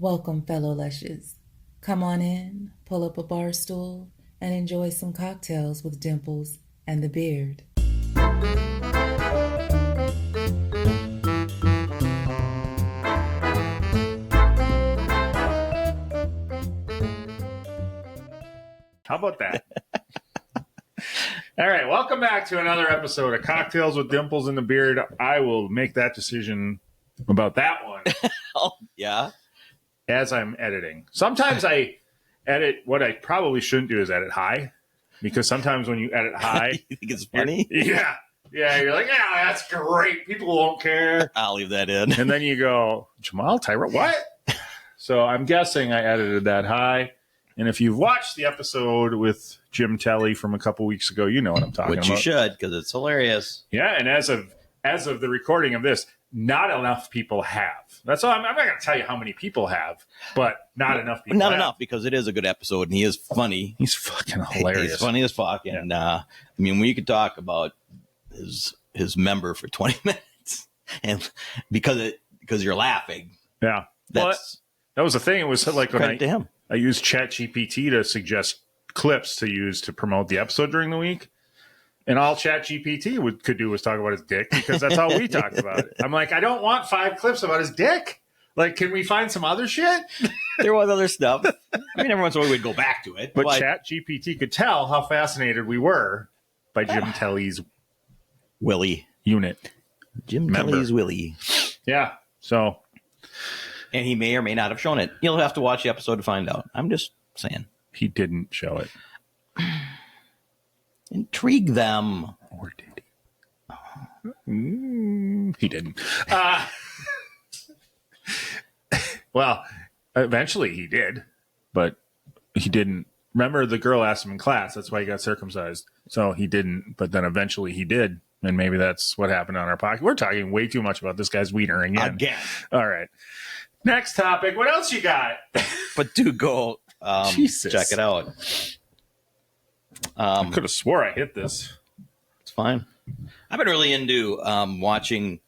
Welcome, fellow lushes. Come on in, pull up a bar stool, and enjoy some cocktails with Dimples and the Beard. How about that? All right, welcome back to another episode of Cocktails with Dimples and the Beard. I will make that decision about that one. Oh, yeah? As I'm editing. Sometimes I edit what I probably shouldn't do is edit high, because sometimes when you edit high... You think it's funny? Yeah, you're like, yeah, that's great. People won't care. I'll leave that in. And then you go, Jamal Tyra, what? So I'm guessing I edited that high. And if you've watched the episode with Jim Telly from a couple weeks ago, you know what I'm talking about. Which you should, because it's hilarious. Yeah, and as of the recording of this, not enough people have. That's all. I'm not going to tell you how many people have, but not enough people. Not enough, because it is a good episode, and he is funny. He's fucking hilarious. He's funny as fuck, and I mean, we could talk about his member for 20 minutes, and because you're laughing. Yeah, that was the thing. It was like when I used ChatGPT to suggest clips to use to promote the episode during the week. And all ChatGPT could do was talk about his dick, because that's all we talked about. It. I'm like, I don't want 5 clips about his dick. Like, can we find some other shit? There was other stuff. I mean, every once in a while we'd go back to it. But ChatGPT could tell how fascinated we were by Jim Telly's Willie unit. Jim Telly's Willie. Yeah. So. And he may or may not have shown it. You'll have to watch the episode to find out. I'm just saying. He didn't show it. Intrigue them. Or did he? He didn't. Well, eventually he did, but he didn't. Remember, the girl asked him in class. That's why he got circumcised. So he didn't, but then eventually he did. And maybe that's what happened on our podcast. We're talking way too much about this guy's wiener again. All right. Next topic. What else you got? But do go check it out. I could have swore I hit this. It's fine. I've been really into watching.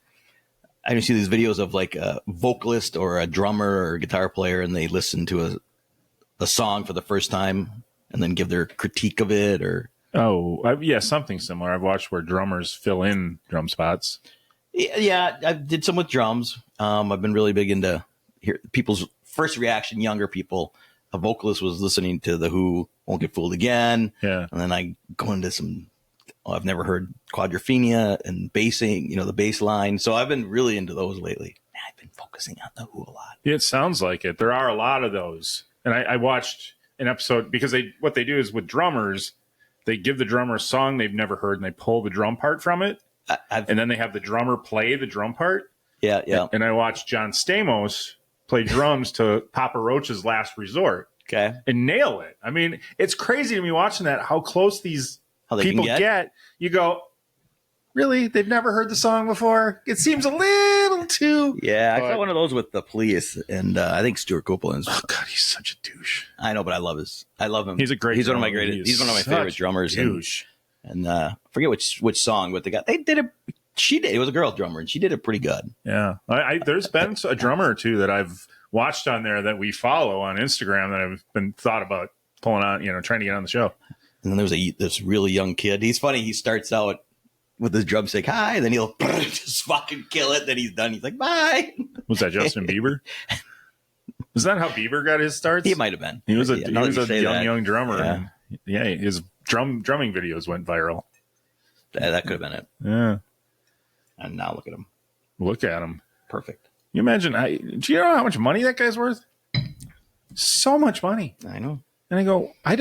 I see these videos of like a vocalist or a drummer or a guitar player, and they listen to a song for the first time and then give their critique of it. Or something similar. I've watched where drummers fill in drum spots. Yeah, I did some with drums. I've been really big into people's first reaction. Younger people. A vocalist was listening to The Who, Won't Get Fooled Again. Yeah. And then I go into some, I've never heard Quadrophenia and bassing, the bass line. So I've been really into those lately. I've been focusing on The Who a lot. Yeah, it sounds like it. There are a lot of those. And I watched an episode, because what they do is with drummers, they give the drummer a song they've never heard and they pull the drum part from it. And then they have the drummer play the drum part. Yeah, yeah. And I watched John Stamos play drums to Papa Roach's Last Resort. Okay. And nail it. I mean, it's crazy to me watching that, how close these people get. You go, really? They've never heard the song before? It seems a little too... Yeah, I saw one of those with the Police, and I think Stuart Copeland's... Oh, God, he's such a douche. I know, but I love him. He's a great He's one of my greatest... He's one of my favorite drummers. Douche. And I forget which song, but they did it... She did. It was a girl drummer, and she did it pretty good. Yeah. There's been a drummer or two that I've watched on there that we follow on Instagram that I've been thought about pulling on, trying to get on the show. And then there was this really young kid. He's funny. He starts out with his drumstick, hi, and then he'll just fucking kill it. Then he's done. He's like, bye. Was that Justin Bieber? Was that how Bieber got his starts? He might have been. He was a young drummer. Yeah. And his drumming videos went viral. That could have been it. Yeah. And now look at him. Look at him. Perfect. You imagine, do you know how much money that guy's worth? So much money. I know. And I go, I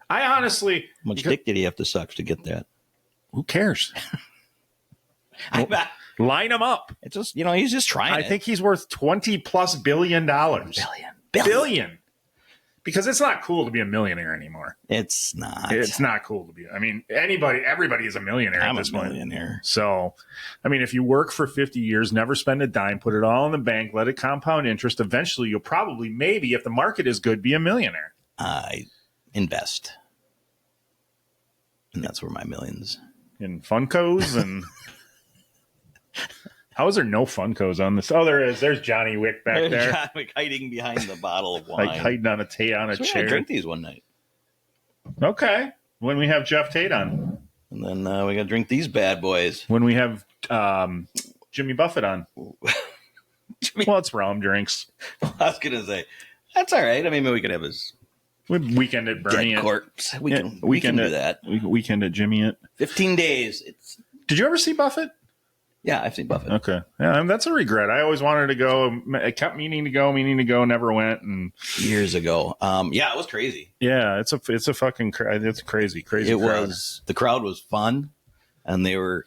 honestly. How much dick did he have to suck to get that? Who cares? Line him up. It's just, he's just trying. I think he's worth $20+ billion. Billion. Because it's not cool to be a millionaire anymore. It's not. It's not cool to be. I mean, everybody is a millionaire at this point. I'm a millionaire. So, I mean, if you work for 50 years, never spend a dime, put it all in the bank, let it compound interest, eventually you'll probably, maybe, if the market is good, be a millionaire. I invest. And that's where my millions. In Funkos and How is there no Funkos on this? Oh, there is. There's Johnny Wick back there. John Wick hiding behind the bottle of wine. Like hiding on a So chair. I drink these one night. Okay. When we have Jeff Tate on. And then we got to drink these bad boys. When we have Jimmy Buffett on. Well, it's rum drinks. I was going to say, that's all right. I mean, maybe we could have his Weekend at Bernie. dead corpse. We can do that. Weekend at Jimmy it. 15 days. Did you ever see Buffett? Yeah, I've seen Buffett. Okay. Yeah, that's a regret. I always wanted to go. I kept meaning to go, never went. And years ago. Yeah, it was crazy. yeah, it's a fucking, it's crazy. It was, the crowd was fun, and they were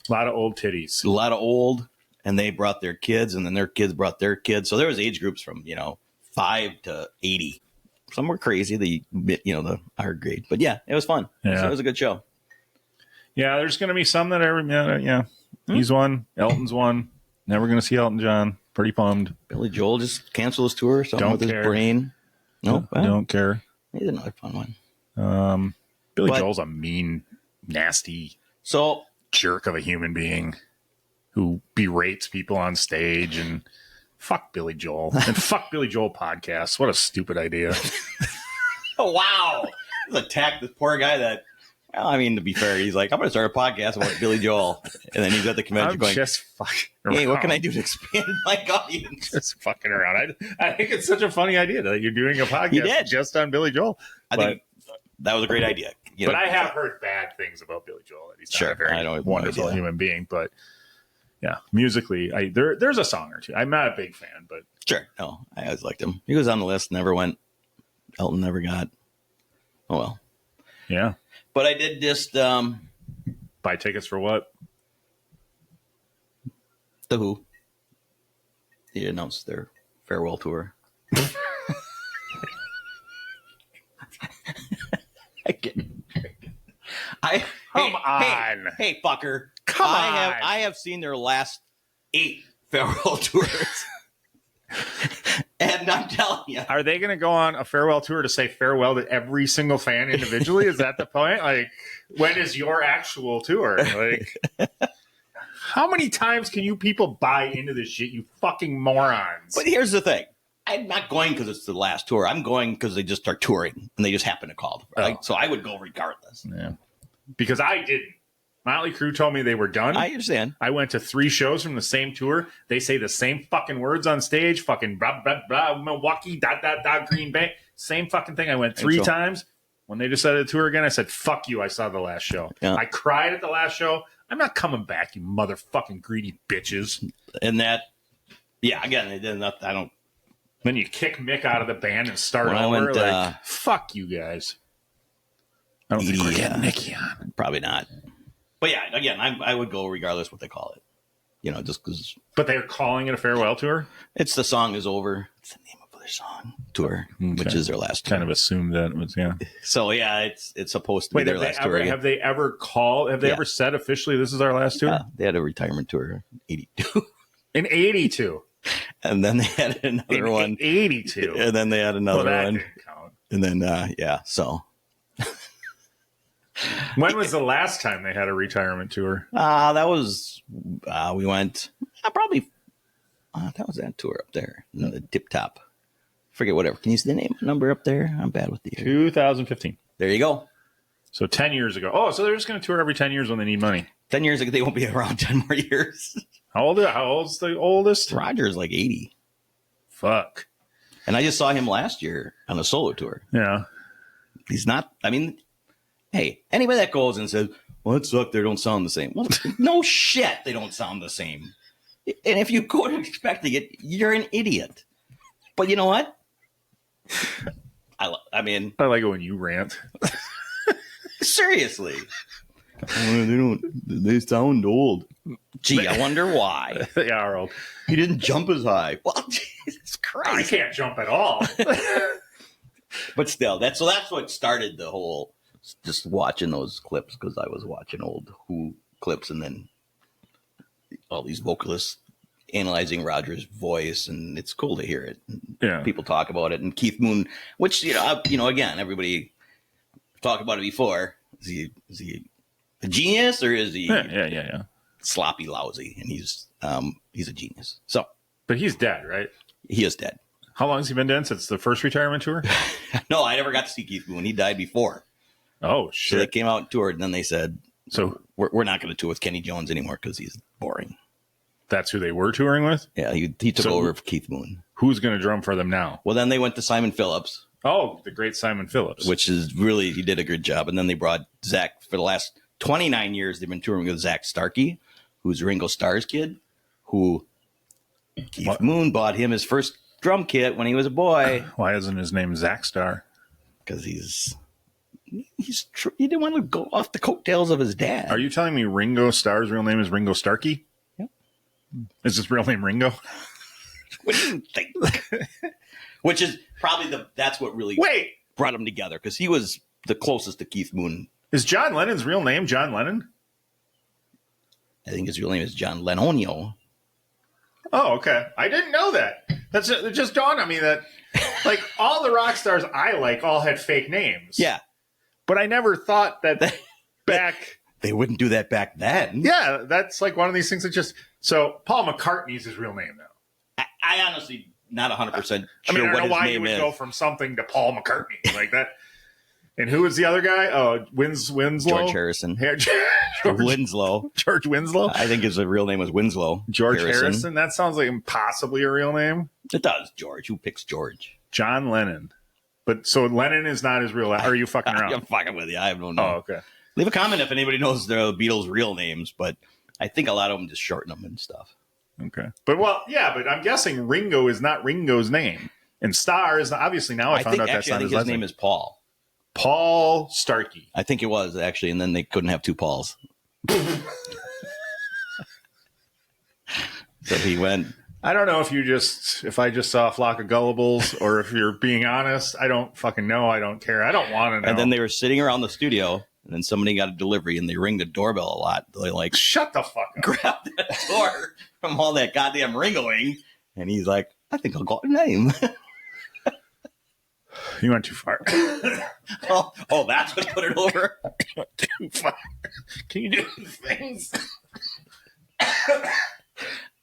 A lot of old titties. a lot of old, and they brought their kids, and then their kids brought their kids. So there was age groups from, 5 to 80. Some were crazy, the our grade. But yeah, it was fun. Yeah. So it was a good show. Yeah, there's going to be some that are, yeah. He's one. Elton's one. Never going to see Elton John. Pretty bummed. Billy Joel just canceled his tour. Something Don't with care. his brain. No, I don't care. He's another fun one. Billy But- Joel's a mean, nasty So jerk of a human being who berates people on stage, and fuck Billy Joel and fuck Billy Joel podcasts. What a stupid idea. oh wow, attack this poor guy that. Well, I mean, to be fair, he's like, I'm going to start a podcast about Billy Joel. And then he's at the convention I'm going, just fucking around. hey, what can I do to expand my audience? Just fucking around. I think it's such a funny idea that you're doing a podcast did. just on Billy Joel. I think that was a great idea. But I have heard bad things about Billy Joel. That he's not a I very don't have wonderful no idea. human being. But yeah, musically, there's a song or two. I'm not a big fan, but Sure. No, I always liked him. He was on the list, never went. Elton never got. Oh, well. yeah. But I did just Buy tickets for what? The Who. They announced their farewell tour. I get Come on. Hey, fucker. Come on. I have seen their last 8 farewell tours. And I'm telling you. Are they going to go on a farewell tour to say farewell to every single fan individually? Is that the point? Like, when is your actual tour? Like, how many times can you people buy into this shit, you fucking morons? But here's the thing. I'm not going because it's the last tour. I'm going because they just start touring and they just happen to call. Right? Oh. So I would go regardless. Yeah. Because I didn't. Motley Crue told me they were done. I understand. I went to 3 shows from the same tour. They say the same fucking words on stage. Fucking blah, blah, blah, Milwaukee, dot, dot, dot, Green Bay. Same fucking thing. I went 3 times. When they decided to tour again, I said, fuck you. I saw the last show. Yeah. I cried at the last show. I'm not coming back, you motherfucking greedy bitches. And that, yeah, again, it did not, I don't. Then you kick Mick out of the band and start When I over. went, like, fuck you guys. I don't think we're getting Mickey on. Probably not. But yeah, again, I would go regardless what they call it. Just because. But they're calling it a farewell tour? It's The Song Is Over. It's the name of their song tour, which is their last tour. Kind of assumed that it was, yeah. So yeah, it's supposed to be their last tour. Have they ever called? Have they ever said officially this is our last tour? Yeah, they had a retirement tour in '82, In 82. and then they had another one. 82. And then they had another that one, didn't count. and then yeah. So When was the last time they had a retirement tour? that was we went probably that was that tour up there, the Tip Top. Forget whatever. Can you see the name number up there? I'm bad with the year. 2015. There you go. So 10 years ago. Oh, so they're just going to tour every 10 years when they need money. 10 years ago, they won't be around 10 more years. How old's the oldest? Roger's like 80. Fuck. And I just saw him last year on a solo tour. Yeah. He's not, I mean, hey, anybody that goes and says, well, it sucked, they don't sound the same. Well, no shit, they don't sound the same. And if you go expecting it, you're an idiot. But you know what? I mean, I like it when you rant. seriously. They sound old. Gee, I wonder why. They are old. He didn't jump as high. Well, Jesus I Christ. can't jump at all. But still, that's what started the whole just watching those clips, because I was watching old Who clips and then all these vocalists analyzing Roger's voice, and it's cool to hear it. Yeah. People talk about it, and Keith Moon, which again, everybody talked about it before. Is he a genius, or is he? Yeah. sloppy, lousy, and he's a genius. So, But he's dead, right? he is dead. How long has he been dead since the first retirement tour? No, I never got to see Keith Moon. He died before. Oh, So they shit. came out and toured, and then they said, So we're not going to tour with Kenny Jones anymore because he's boring. that's who they were touring with? Yeah, he took over for Keith Moon. Who's going to drum for them now? Well, then they went to Simon Phillips, Oh, the great Simon Phillips. which is really, he did a good job. And then they brought Zach. For the last 29 years, they've been touring with Zach Starkey, who's Ringo Starr's kid, who Keith Moon bought him his first drum kit when he was a boy. Why isn't his name Zach Starr? Because he didn't want to go off the coattails of his dad. Are you telling me Ringo Starr's real name is Ringo Starkey? Yep. Is his real name Ringo? What do you think? Which is probably that's what really brought him together, because he was the closest to Keith Moon. Is John Lennon's real name John Lennon? I think his real name is John Lennonio. Oh, okay. I didn't know that. It just dawned on me that like all the rock stars I like all had fake names. Yeah. But I never thought that back. They wouldn't do that back then. Yeah, that's like one of these things that just. So Paul McCartney's his real name now. I honestly not 100% sure I mean, I what don't know his why you name would is. go from something to Paul McCartney like that. And who was the other guy? Oh, Winslow? George Harrison. Winslow. George Winslow? I think his real name was Winslow. George Harrison? That sounds like impossibly a real name. It does, George. Who picks George? John Lennon. But so Lennon is not his real name. Are you fucking around? I'm fucking with you. I don't know. Oh, okay. Leave a comment if anybody knows the Beatles' real names, but I think a lot of them just shorten them and stuff. Okay. But but I'm guessing Ringo is not Ringo's name. And Starr is obviously now I found out that's not his last name. His name is Paul. Paul Starkey. I think it was actually, and then they couldn't have two Pauls. So he went. I don't know if I just saw a flock of gullibles or if you're being honest. I don't fucking know. I don't care. I don't want to know. And then they were sitting around the studio, and then somebody got a delivery, and they ring the doorbell a lot. They like shut the fuck up. Grab that door from all that goddamn ringoing, and he's like, "I think I got a name." You went too far. oh, that's what put it over. Too far. Can you do things?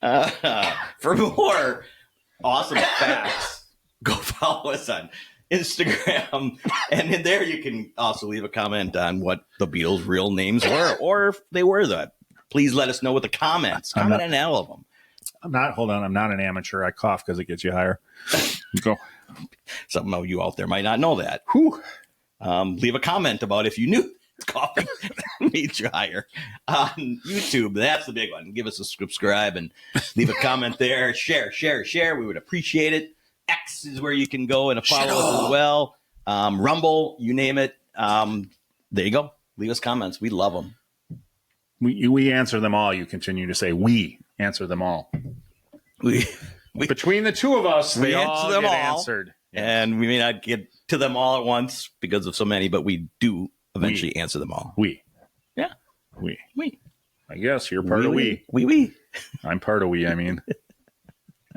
For more awesome facts, go follow us on Instagram. And in there, you can also leave a comment on what the Beatles' real names were, or if they were that. Please let us know with the comments. Comment on all of them. I'm not an amateur. I cough because it gets you higher. Go. Some of you out there might not know that. Whew. Leave a comment about if you knew coughing made you higher on YouTube. That's the big one. Give us a subscribe and leave a comment there. Share. We would appreciate it. X is where you can go and follow us as well. Rumble, you name it. There you go. Leave us comments. We love them. We answer them all. You continue to say we answer them all. We Between the two of us, we they answer all them get all, answered. and we may not get to them all at once because of so many, but we do eventually answer them all. Yeah. We. I guess you're part of we. We. I'm part of we. I mean.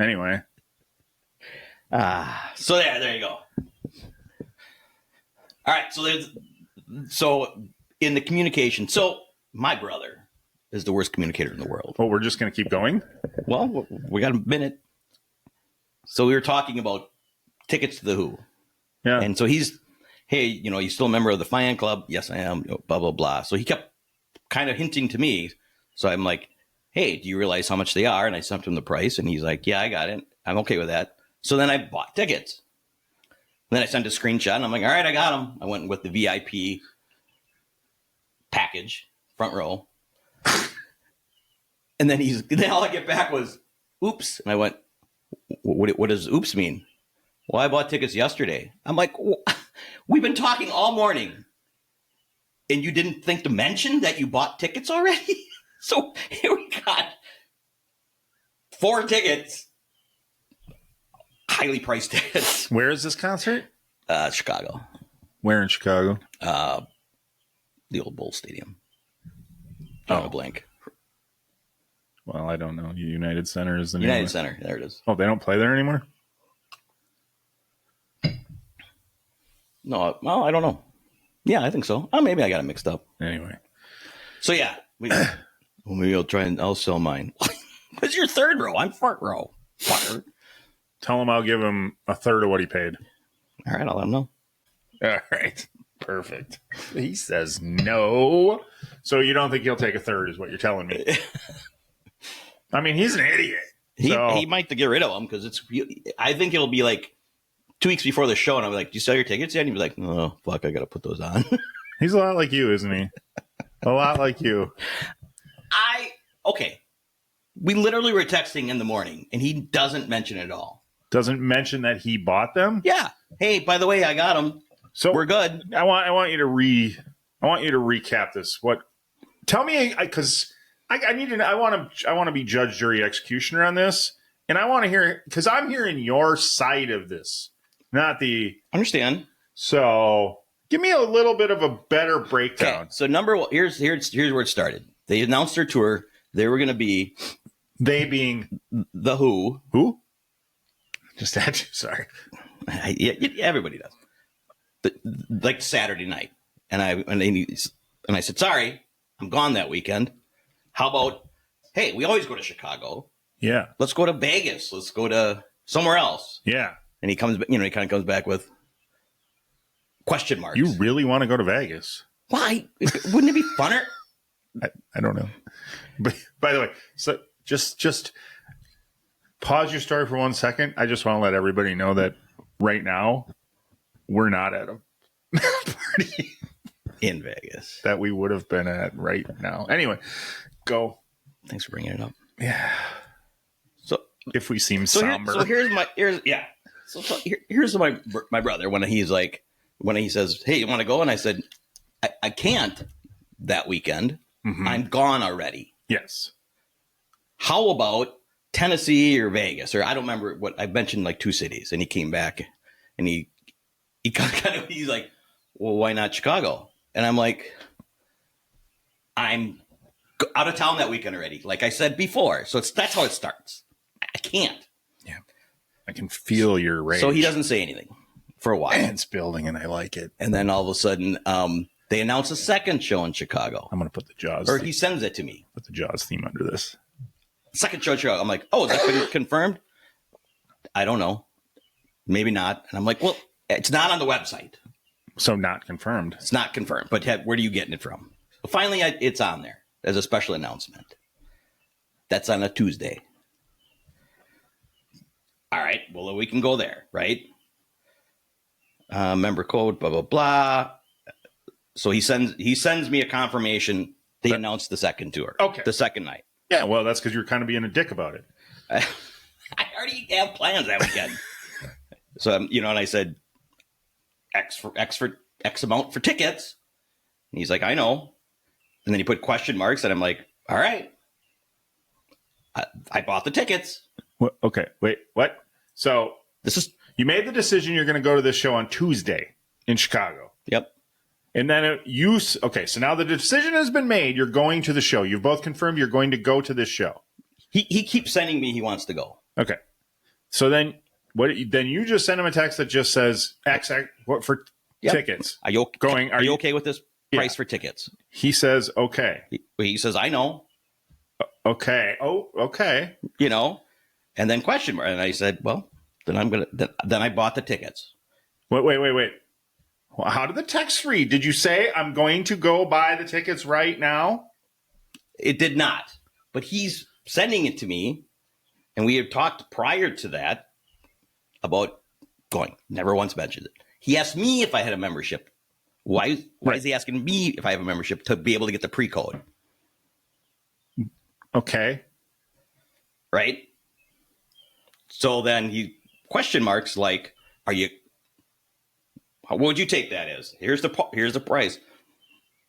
Anyway. So there you go. All right. So in the communication. So my brother is the worst communicator in the world. Well, we're just going to keep going. Well, we got a minute. So we were talking about tickets to the Who. Yeah. And so he's, hey, you still a member of the fan club? Yes, I am. Blah, blah, blah. So he kept kind of hinting to me. So I'm like, hey, do you realize how much they are? And I sent him the price. And he's like, yeah, I got it. I'm okay with that. So then I bought tickets. And then I sent a screenshot. And I'm like, all right, I got them. I went with the VIP package, front row. And then all I get back was, oops. And I went, what does oops mean? Well, I bought tickets yesterday. I'm like, we've been talking all morning. And you didn't think to mention that you bought tickets already? So here we got 4 tickets, highly priced tickets. Where is this concert? Chicago. Where in Chicago? The old Bull Stadium. Oh, blank. Well, I don't know. United Center is the name. United Center. There it is. Oh, they don't play there anymore? No, well, I don't know. Yeah, I think so. Oh, maybe I got it mixed up. Anyway. So yeah, Well, maybe I'll sell mine. What's your third row? I'm front row. Fucker. Tell him I'll give him a third of what he paid. All right, I'll let him know. All right. Perfect. He says no. So you don't think he'll take a third is what you're telling me. I mean, he's an idiot. He might get rid of them because I think it'll be like 2 weeks before the show, and I'll be like, "Do you sell your tickets yet?" And he'll be like, "Oh, fuck, I got to put those on." He's a lot like you, isn't he? A lot like you. Okay. We literally were texting in the morning, and he doesn't mention it at all. Doesn't mention that he bought them? Yeah. Hey, by the way, I got them. So we're good. I want you to recap this. Tell me, because I want to be judge, jury, executioner on this, and I want to hear, because I'm hearing your side of this, not the understand. So give me a little bit of a better breakdown. Okay. So number one, here's where it started. They announced their tour. They were going to be, they being the Who. Who? Just had to. Sorry. Yeah, everybody does. Like Saturday night, and I said, sorry, I'm gone that weekend. How about, hey, we always go to Chicago. Yeah. Let's go to Vegas. Let's go to somewhere else. Yeah. And he kind of comes back with question marks. You really want to go to Vegas? Why? Wouldn't it be funner? I don't know. But by the way, so just pause your story for 1 second. I just want to let everybody know that right now we're not at a party in Vegas that we would have been at right now. Anyway, go. Thanks for bringing it up. Yeah. So if we seem somber. Here's my brother when he says, hey, you want to go? And I said, I can't that weekend. Mm-hmm. I'm gone already. Yes. How about Tennessee or Vegas? Or I don't remember what I mentioned, like 2 cities. And he came back and he's like, well, why not Chicago? And I'm like, I'm out of town that weekend already. Like I said before. So that's how it starts. I can't. Yeah. I can feel your rage. So he doesn't say anything for a while. And it's building and I like it. And then all of a sudden, they announced a second show in Chicago. I'm going to put the Jaws. Or he sends it to me. Put the Jaws theme under this. Second show in Chicago. I'm like, oh, has that been confirmed? I don't know. Maybe not. And I'm like, well, it's not on the website. So not confirmed. It's not confirmed. But where are you getting it from? So finally, it's on there as a special announcement. That's on a Tuesday. All right. Well, we can go there, right? Member code, blah, blah, blah. So he sends me a confirmation. They announced the second tour. Okay. The second night. Yeah, well, that's because you're kind of being a dick about it. I already have plans that weekend. So, and I said, X amount for tickets. And he's like, I know. And then he put question marks, and I'm like, all right. I bought the tickets. What? Okay, wait, what? So you made the decision you're going to go to this show on Tuesday in Chicago. Yep. And then so now the decision has been made. You're going to the show. You've both confirmed you're going to go to this show. He keeps sending me he wants to go. Okay. So then then you just send him a text that just says X what for tickets. Are you okay with this price for tickets? He says okay. He says, I know. Okay. Oh, okay. And then question mark. And I said, well, then I bought the tickets. Wait. How did the text read? Did you say, I'm going to go buy the tickets right now? It did not. But he's sending it to me. And we had talked prior to that about going. Never once mentioned it. He asked me if I had a membership. Why is he asking me if I have a membership to be able to get the pre-code? Okay. Right? So then he question marks like, what would you take that as? Here's the price.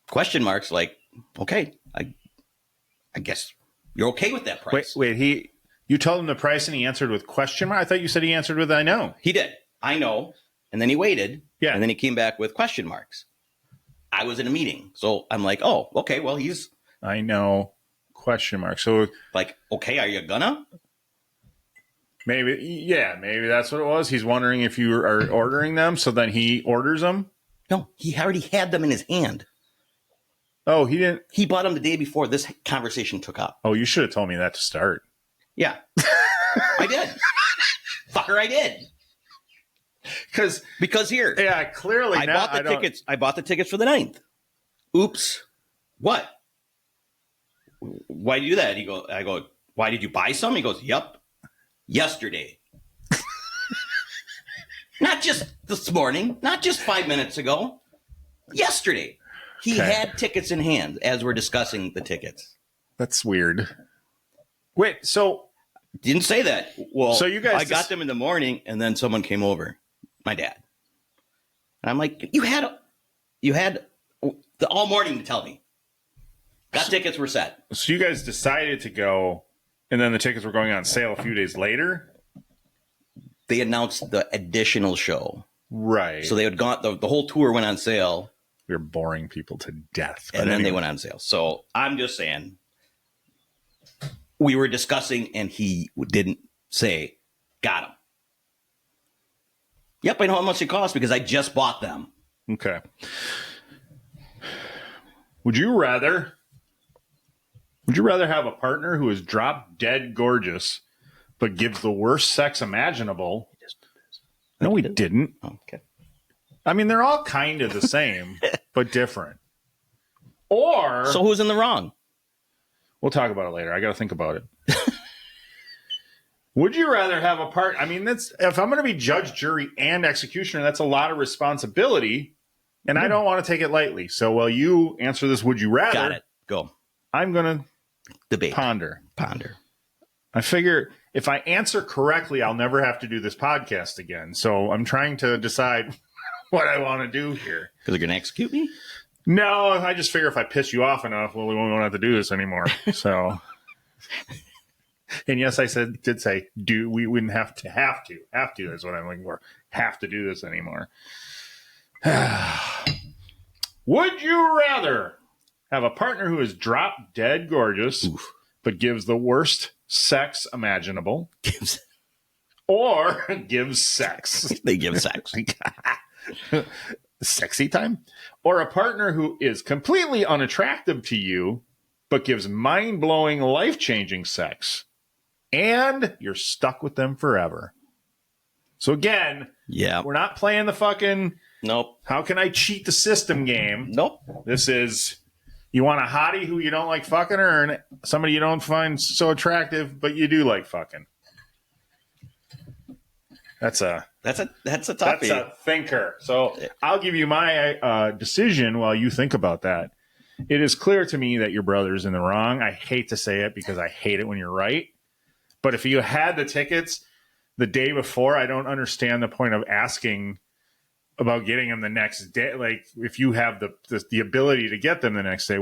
Question marks like, okay, I guess you're okay with that price. Wait, you told him the price and he answered with question mark? I thought you said he answered with I know. He did. I know. And then he waited. Yeah. And then he came back with question marks. I was in a meeting. So I'm like, oh, okay, well, I know. Question mark. So like, okay, are you gonna? Maybe that's what it was. He's wondering if you are ordering them, so then he orders them. No, he already had them in his hand. Oh, he didn't. He bought them the day before this conversation took up. Oh, you should have told me that to start. Yeah. I did. Fucker, I did. Because here. Yeah, clearly I bought the tickets. I bought the tickets for the 9th. Oops. What? Why do you do that? I go, why did you buy some? He goes, yep. Yesterday. Not just this morning, not just 5 minutes ago. Yesterday. He had tickets in hand as we're discussing the tickets. That's weird. Wait, so didn't say that. Well, so you guys I got them in the morning, and then someone came over, my dad. And I'm like, you had all morning to tell me. Got tickets were set. So you guys decided to go, and then the tickets were going on sale a few days later? They announced the additional show. Right. So they had gone, the whole tour went on sale. We were boring people to death. And then they went on sale. So I'm just saying, we were discussing, and he didn't say, got them. Yep, I know how much it costs because I just bought them. Okay. Would you rather have a partner who is drop dead gorgeous but gives the worst sex imaginable? No, we didn't. Oh, okay. I mean, they're all kind of the same, but different. Or so who's in the wrong? We'll talk about it later. I got to think about it. Would you rather have a part? I mean, that's if I'm going to be judge, jury, and executioner, that's a lot of responsibility, and I don't want to take it lightly. So while you answer this, would you rather? Got it. Go. I'm going to debate. Ponder. I figure if I answer correctly, I'll never have to do this podcast again. So I'm trying to decide what I want to do here. Because they're going to execute me? No, I just figure if I piss you off enough, well, we won't have to do this anymore. So, and yes, I did say, we wouldn't have to is what I'm looking for. Have to do this anymore. Would you rather have a partner who is drop dead gorgeous, but gives the worst sex imaginable, or gives sex? They give sex. Sexy time? Or a partner who is completely unattractive to you, but gives mind-blowing, life-changing sex, and you're stuck with them forever. So again, we're not playing the fucking how can I cheat the system game. Nope. This is, you want a hottie who you don't like fucking her, and somebody you don't find so attractive, but you do like fucking. That's a toughie. That's a thinker. So I'll give you my decision while you think about that. It is clear to me that your brother's in the wrong. I hate to say it because I hate it when you're right. But if you had the tickets the day before, I don't understand the point of asking about getting them the next day. Like if you have the ability to get them the next day,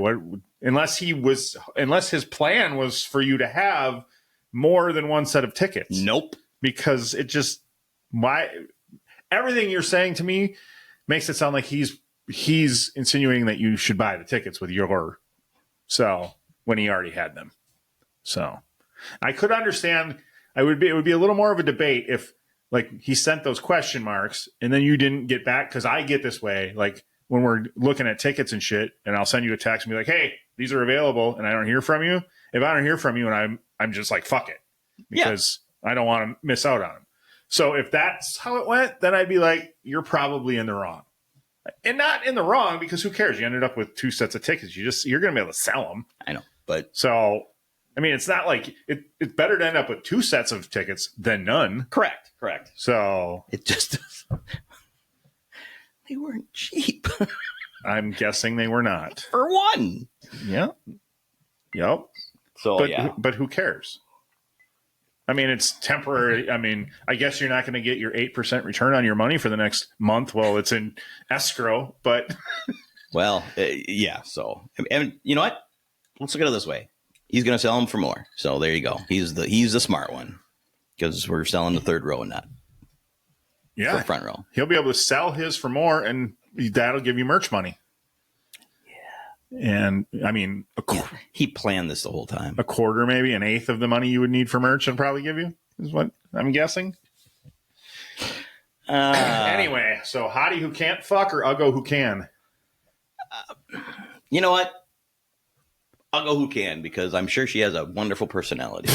unless his plan was for you to have more than one set of tickets. Nope. Because it just, everything you're saying to me makes it sound like he's insinuating that you should buy the tickets with when he already had them. So I could understand. It would be a little more of a debate if like he sent those question marks and then you didn't get back, because I get this way like when we're looking at tickets and shit, and I'll send you a text and be like, hey, these are available, and I don't hear from you. If I don't hear from you and I'm just like, fuck it, because I don't want to miss out on them. So if that's how it went, then I'd be like, you're probably in the wrong. And not in the wrong, because who cares? You ended up with 2 sets of tickets. You're going to be able to sell them. I know. But so, I mean, it's not like it's better to end up with 2 sets of tickets than none. Correct. So it just, they weren't cheap. I'm guessing they were not. For one. Yeah. Yep. So, but who cares? I mean, it's temporary. I mean, I guess you're not going to get your 8% return on your money for the next month while it's in escrow, but. Well, So, and you know what? Let's look at it this way. He's going to sell them for more. So there you go. He's the smart one, because we're selling the third row and not the front row. He'll be able to sell his for more, and that'll give you merch money. And I mean, he planned this the whole time. A quarter, maybe an eighth of the money you would need for merch, and probably give you is what I'm guessing. Anyway, so hottie who can't fuck or uggo who can? You know what? I'll go who can, because I'm sure she has a wonderful personality.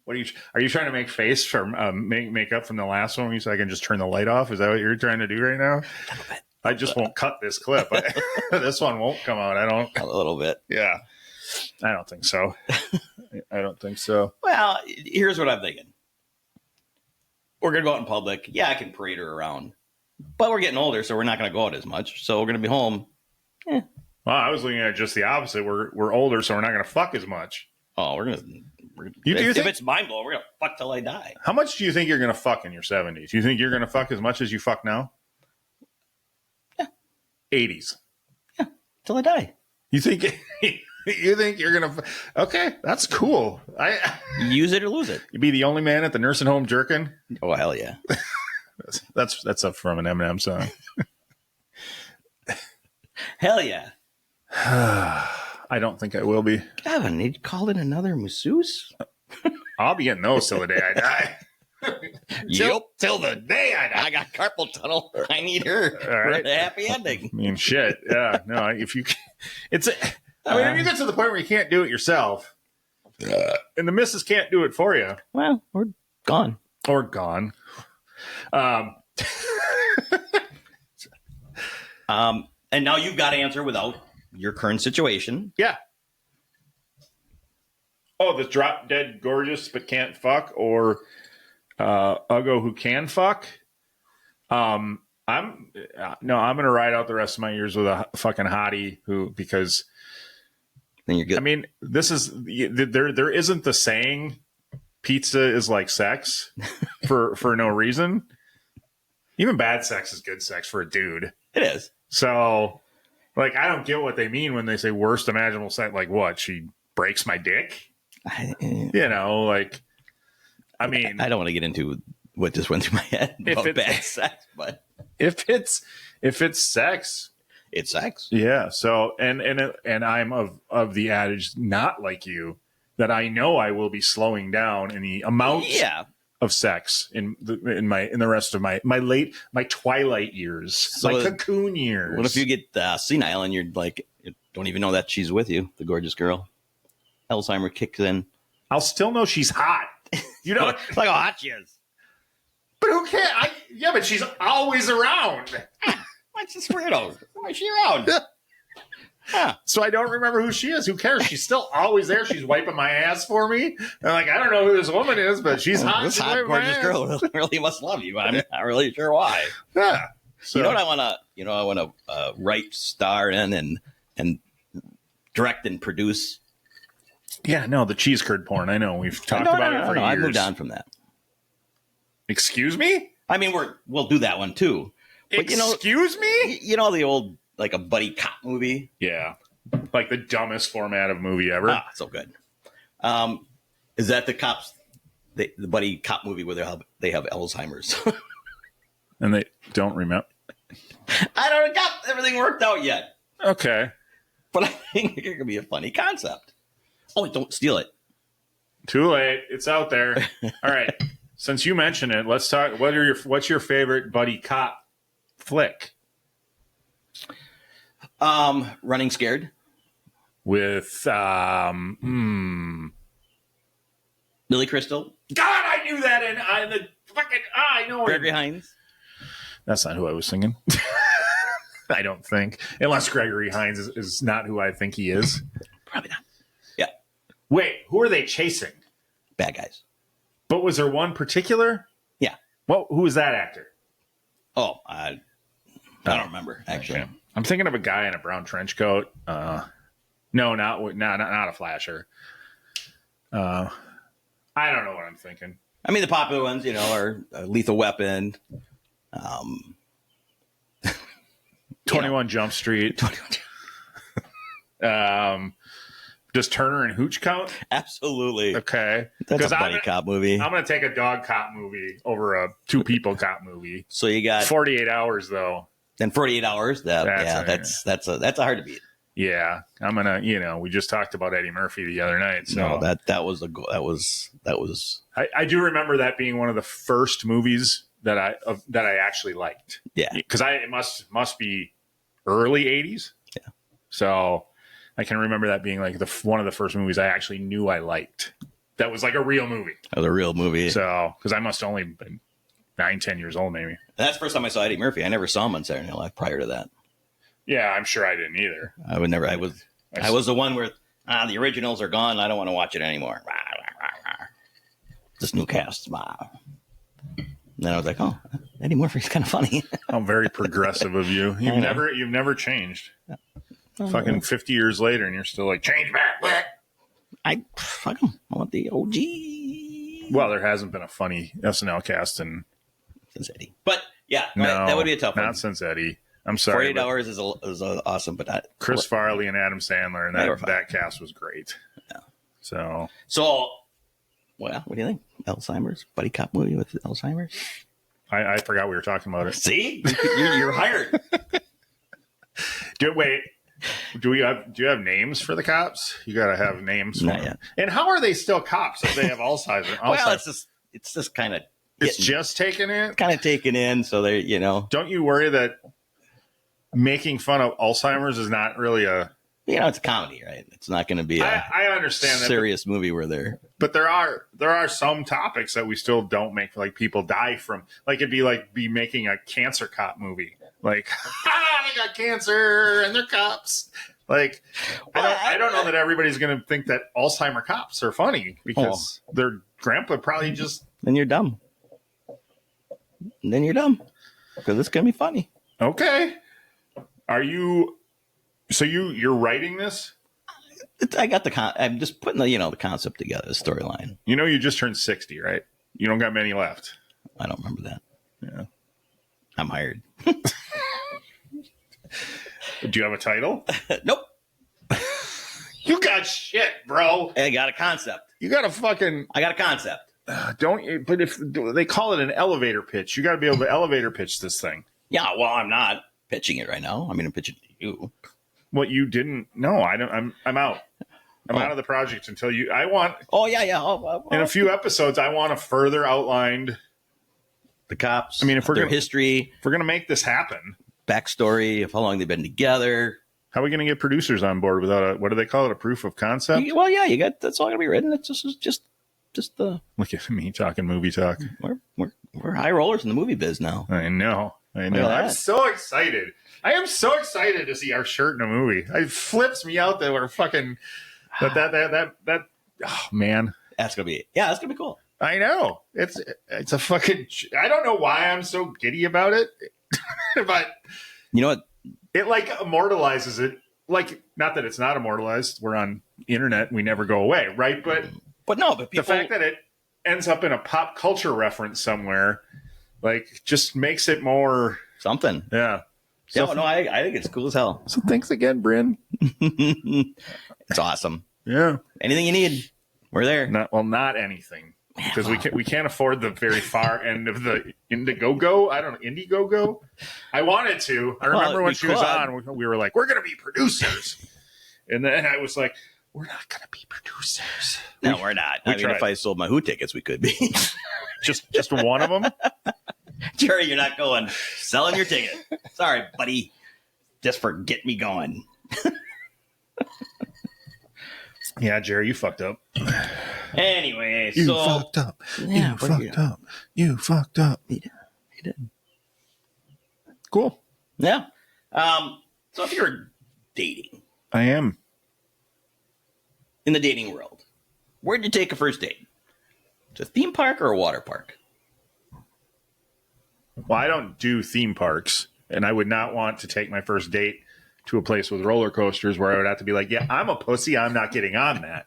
What are you trying to make face from make up from the last one so I can just turn the light off? Is that what you're trying to do right now? I just won't cut this clip. This one won't come out. A little bit. Yeah. I don't think so. I don't think so. Well, here's what I'm thinking. We're going to go out in public. Yeah, I can parade her around. But we're getting older, so we're not going to go out as much. So we're going to be home. Well, I was looking at just the opposite. We're older, so we're not going to fuck as much. Oh, we're going to. If it's mind blowing, we're going to fuck till I die. How much do you think you're going to fuck in your 70s? Do you think you're going to fuck as much as you fuck now? Yeah. 80s. Yeah, till I die. You think you're going to... Okay, that's cool. Use it or lose it. You'd be the only man at the nursing home jerking? Oh, hell yeah. That's up from an Eminem song. Hell yeah. I don't think I will be. Gavin, you called in another masseuse? I'll be getting those till the day I die. Yep. Till the day I die. I got carpal tunnel. I need her for a happy ending. I mean, shit. Yeah. No, if you... if you get to the point where you can't do it yourself, and the missus can't do it for you. Well, we're gone. Or gone. And now you've got to answer without your current situation. Yeah. Oh, the drop dead gorgeous but can't fuck, or Uggo who can fuck. I'm gonna ride out the rest of my years with a fucking hottie because then you're good. I mean, this is there isn't the saying pizza is like sex for no reason. Even bad sex is good sex for a dude. It is. So, like, I don't get what they mean when they say worst imaginable sex. Like, what? She breaks my dick? You know, like, I mean, I don't want to get into what just went through my head about bad sex, but if it's sex, it's sex. Yeah. So, and I'm of the adage, not like you, that I know I will be slowing down in the amount of sex in the rest of my twilight years, so my cocoon years. What if you get senile and you're like, you don't even know that she's with you, the gorgeous girl? Alzheimer kicks in. I'll still know she's hot. You know, like how hot she is. But who cares? But she's always around. What's this weirdo? Why is she around? Huh. So I don't remember who she is. Who cares? She's still always there. She's wiping my ass for me. I'm like, I don't know who this woman is, but she's hot. This hot, gorgeous girl really must love you. I'm not really sure why. Yeah. So, you know what I want to write, star in, and direct and produce. Yeah, no, the cheese curd porn. I know we've talked about it for years. I moved on from that. Excuse me? I mean, we'll do that one too. But, excuse me? You know the old, like, a buddy cop movie? Yeah. Like the dumbest format of movie ever. Ah, so good. Is that the cops, the buddy cop movie where they have Alzheimer's? And they don't remember? I don't got everything worked out yet. Okay. But I think it could be a funny concept. Oh, don't steal it. Too late. It's out there. All right. Since you mentioned it, let's talk. What's your favorite buddy cop flick? Running Scared. With Billy Crystal. God, I knew that in the fucking. I know Gregory Hines. That's not who I was thinking. I don't think, unless Gregory Hines is not who I think he is. Probably not. Yeah. Wait, who are they chasing? Bad guys. But was there one particular? Yeah. Well, who was that actor? Oh, I don't remember actually. Okay. I'm thinking of a guy in a brown trench coat. No, not a flasher. I don't know what I'm thinking. I mean, the popular ones, are Lethal Weapon. 21 Jump Street. Does Turner and Hooch count? Absolutely. Okay. That's a buddy cop movie. I'm going to take a dog cop movie over a two people cop movie. So you got 48 Hours though. Then 48 Hours. That's a hard to beat. Yeah, I'm gonna. We just talked about Eddie Murphy the other night. So no, that was. I do remember that being one of the first movies that I actually liked. Yeah, because it must be early '80s. Yeah. So I can remember that being like one of the first movies I actually knew I liked. That was like a real movie. Oh, the real movie. So, because I must only been 9-10 years old, maybe. That's the first time I saw Eddie Murphy. I never saw him on Saturday Night Live prior to that. Yeah, I'm sure I didn't either. I would never. I was the one where the originals are gone. I don't want to watch it anymore. This new cast. And then I was like, oh, Eddie Murphy's kind of funny. How very progressive of you. You've never changed. Fucking 50 years later, and you're still like, change back. What? Fuck him. I want the OG. Well, there hasn't been a funny SNL cast in since Eddie. But yeah, no, that would be a tough one. Not since Eddie. I'm sorry. 48 Hours is awesome, but not Chris Farley and Adam Sandler, and that cast was great. Yeah. So, well, what do you think? Alzheimer's buddy cop movie with Alzheimer's. I forgot we were talking about it. See, you're hired. Do you have names for the cops? You got to have names. Not yet. And how are they still cops if they have Alzheimer's? Well, it's just kind of. It's just taken in. Kind of taken in, so they, Don't you worry that making fun of Alzheimer's is not really a. It's a comedy, right? It's not going to be I understand that serious movie where they're. But there are some topics that we still don't make, like people die from. Like it'd be like making a cancer cop movie. Like, they got cancer and they're cops. Like, I don't know that everybody's going to think that Alzheimer cops are funny because their grandpa probably just. Then you're dumb. Because it's going to be funny. Okay. Are you? So you're writing this? I got I'm just putting the concept together, the storyline. You just turned 60, right? You don't got many left. I don't remember that. Yeah. I'm hired. Do you have a title? Nope. You got shit, bro. I got a concept. You got a fucking. I got a concept. But if they call it an elevator pitch, you got to be able to elevator pitch this thing. Yeah, well, I'm not pitching it right now. I mean, I'm pitching it to you. What you didn't? No, I don't. I'm out. I'm out of the project until you. I want. Oh yeah. In a few episodes, I want a further outlined. The cops. I mean, if we're their gonna, history, if we're going to make this happen, backstory of how long they've been together. How are we going to get producers on board without what do they call it? A proof of concept? Well, yeah, that's all going to be written. It's just the. Look at me talking movie talk. We're high rollers in the movie biz now. I know. I'm so excited. I am so excited to see our shirt in a movie. It flips me out that we're fucking that. Oh man, that's gonna be cool. I know it's a fucking. I don't know why I'm so giddy about it, but you know what? It like immortalizes it. Like, not that it's not immortalized. We're on the internet. We never go away, right? But people, the fact that it ends up in a pop culture reference somewhere, like, just makes it more something. Yeah. So, I think it's cool as hell. So thanks again, Bryn. It's awesome. Yeah. Anything you need, we're there. Not anything. Because we can't afford the very far end of the Indiegogo. I don't know, Indiegogo? I wanted to. I remember when she was on, we were like, we're going to be producers. And then I was like, we're not going to be producers. No, we're not. I mean, if I sold my Who tickets, we could be. just one of them? Jerry, you're not going. Selling your ticket. Sorry, buddy. Just for get me going. Yeah, Jerry, you fucked up. Anyway, you fucked up. Yeah, you fucked up. You fucked up. He did. Cool. Yeah. So if you're dating. I am. In the dating world, where'd you take a first date? To a theme park or a water park? Well, I don't do theme parks, and I would not want to take my first date to a place with roller coasters where I would have to be like, yeah, I'm a pussy. I'm not getting on that.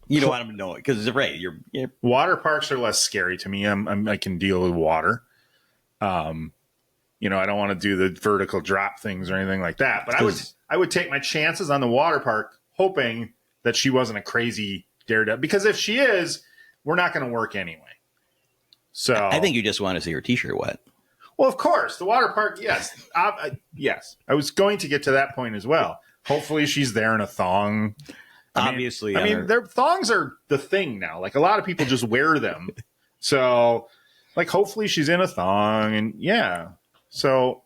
You don't want them to know it because right, you're water parks are less scary to me. I can deal with water. I don't want to do the vertical drop things or anything like that. But I would take my chances on the water park, hoping that she wasn't a crazy daredevil. Because if she is, we're not going to work anyway. So I think you just want to see her t-shirt wet. Well, of course, the water park. Yes, yes. I was going to get to that point as well. Hopefully, she's there in a thong. Obviously, their thongs are the thing now. Like, a lot of people just wear them. So, like, hopefully, she's in a thong, and yeah. So,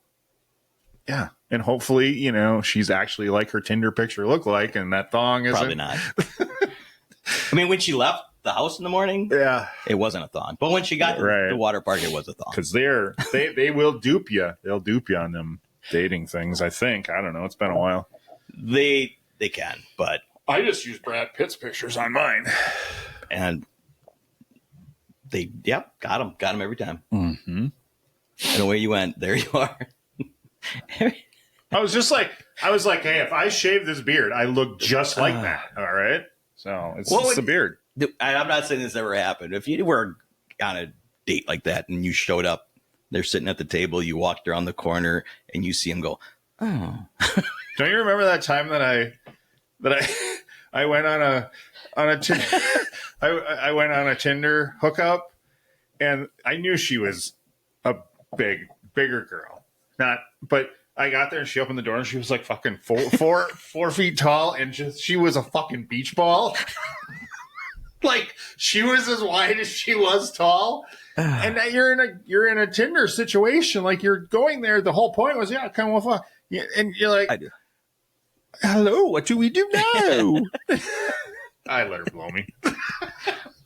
yeah. And hopefully, you know, she's actually like her Tinder picture looked like, and that thong isn't. Probably not. I mean, when she left the house in the morning, Yeah, it wasn't a thong. But when she got to the water park, it was a thong. because they will dupe you. They'll dupe you on them dating things. I think. I don't know. It's been a while. They can, but I just use Brad Pitt's pictures on mine, and they got him every time. Mm-hmm. And away you went. There you are. I was like, hey, if I shave this beard, I look just like that. All right. So it's the beard. I'm not saying this ever happened. If you were on a date like that and you showed up, they're sitting at the table, you walked around the corner and you see them go, oh. Don't you remember that time that I went on a I went on a Tinder hookup, and I knew she was a bigger girl. But I got there and she opened the door and she was like fucking 4 feet tall, and she was a fucking beach ball. Like, she was as wide as she was tall. And now you're in a Tinder situation. Like, you're going there. The whole point was, come with fuck. Yeah, and you're like, hello, what do we do now? I let her blow me.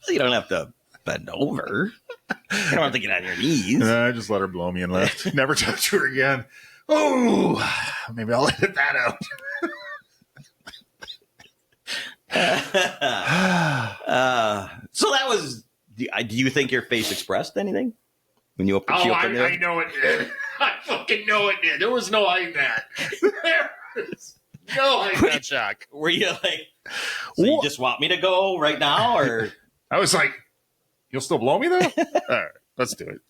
You don't have to bend over. You don't have to get on your knees. I just let her blow me and left. Never touched her again. Oh, maybe I'll edit that out. So that was. Do you think your face expressed anything when you opened? I know it did. I fucking know it did. There was no hiding that. There was no hiding that shock. Were you like, so you just want me to go right now, or? I was like, you'll still blow me though? All right, let's do it.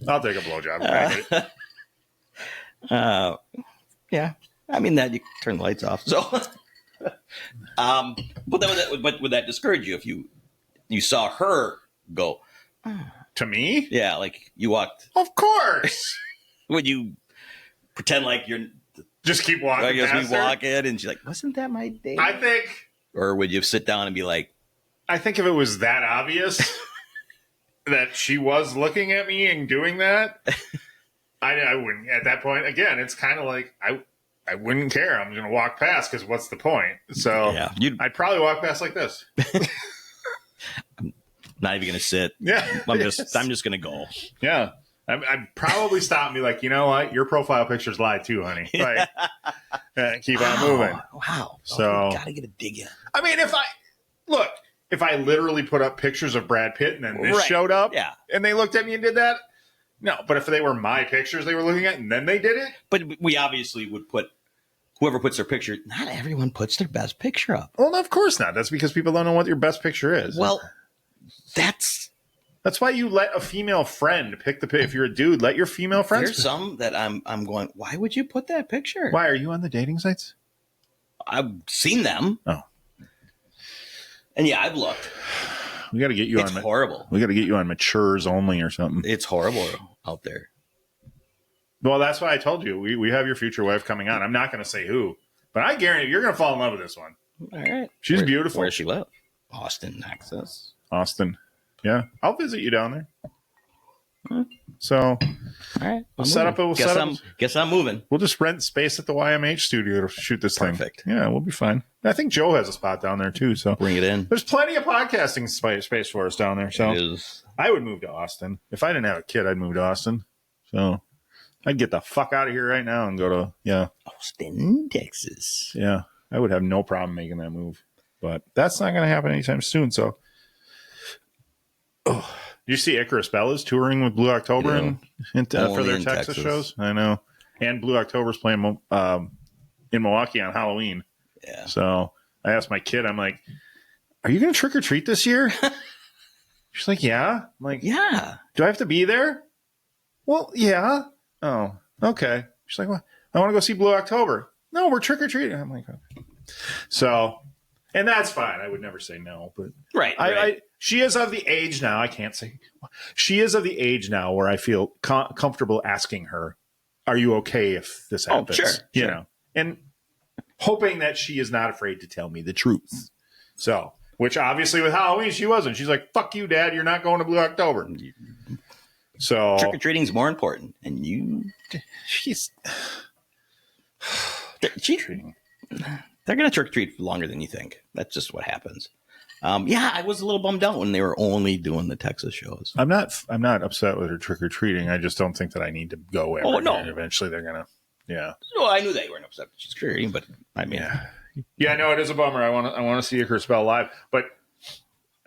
I'll take a blowjob. Yeah. I mean, that you turn the lights off. So, but would that discourage you if you saw her go to me? Yeah, like you walked. Of course. Would you pretend like you're just keep walking? I guess we walk in, and she's like, "Wasn't that my date?" I think. Or would you sit down and be like, I think if it was that obvious that she was looking at me and doing that, I wouldn't. At that point, again, it's kind of like I wouldn't care. I'm going to walk past because what's the point? So yeah, I'd probably walk past like this. I'm not even going to sit. Yeah, I'm just going to go. Yeah, I'd probably stop and be like, you know what? Your profile pictures lie too, honey. Like, keep on moving. Wow. So got to get a dig in. I mean, if I literally put up pictures of Brad Pitt and then this showed up, and they looked at me and did that, no. But if they were my pictures they were looking at and then they did it, but we obviously would put. Whoever puts their picture, not everyone puts their best picture up. Well, of course not. That's because people don't know what your best picture is. Well, that's why you let a female friend pick the pic. If you're a dude, let your female friends. There's some that I'm going, why would you put that picture? Why are you on the dating sites? I've seen them. Oh. And yeah, I've looked. We got to get you it's horrible. We got to get you on matures only or something. It's horrible out there. Well, that's why I told you. We have your future wife coming on. I'm not going to say who, but I guarantee you're going to fall in love with this one. All right. She's beautiful. Where does she live? Austin, Texas. Austin. Yeah. I'll visit you down there. So, all right. We'll set up. Guess I'm moving. We'll just rent space at the YMH studio to shoot this thing. Perfect. Yeah, we'll be fine. I think Joe has a spot down there too. So bring it in. There's plenty of podcasting space for us down there. So I would move to Austin. If I didn't have a kid, I'd move to Austin. So I'd get the fuck out of here right now and go to Austin, Texas. Yeah, I would have no problem making that move, but that's not going to happen anytime soon. So, you see Icarus Bella's touring with Blue October for their Texas shows? I know. And Blue October's playing in Milwaukee on Halloween. Yeah. So I asked my kid, I'm like, are you going to trick or treat this year? She's like, yeah. I'm like, yeah. Do I have to be there? Well, yeah. Oh, okay. She's like, well, I want to go see Blue October. No, we're trick or treating. I'm like, okay. So, and that's fine. I would never say no, but right. She is of the age now. I can't say. She is of the age now where I feel comfortable asking her, "Are you okay if this happens?" Sure. You know, and hoping that she is not afraid to tell me the truth. So, which obviously with Halloween she wasn't. She's like, "Fuck you, Dad. You're not going to Blue October." So trick or treating is more important, and she's Treating. They're going to trick or treat longer than you think. That's just what happens. Yeah, I was a little bummed out when they were only doing the Texas shows. I'm not upset with her trick or treating. I just don't think that I need to go every year. Eventually, they're gonna. Yeah. No, I knew they weren't upset that she's trick or treating, but I mean, yeah, no, it is a bummer. I want to see Icarus Bell live, but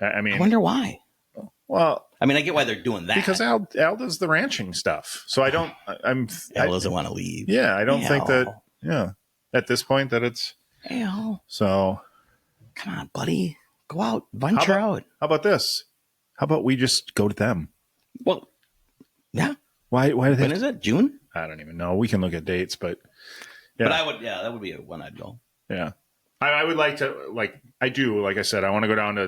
I mean, I wonder why. Well, I mean, I get why they're doing that because Al does the ranching stuff, so I don't. Al doesn't want to leave. Yeah, I don't think that. Yeah, at this point that it's. Al. So, come on, buddy. Go out, venture out. How about this? How about we just go to them? Well, yeah. Why? When is it? June? I don't even know. We can look at dates, but yeah. But I would. Yeah, that would be one I'd go. Yeah, I would like to. Like I do. Like I said, I want to go down to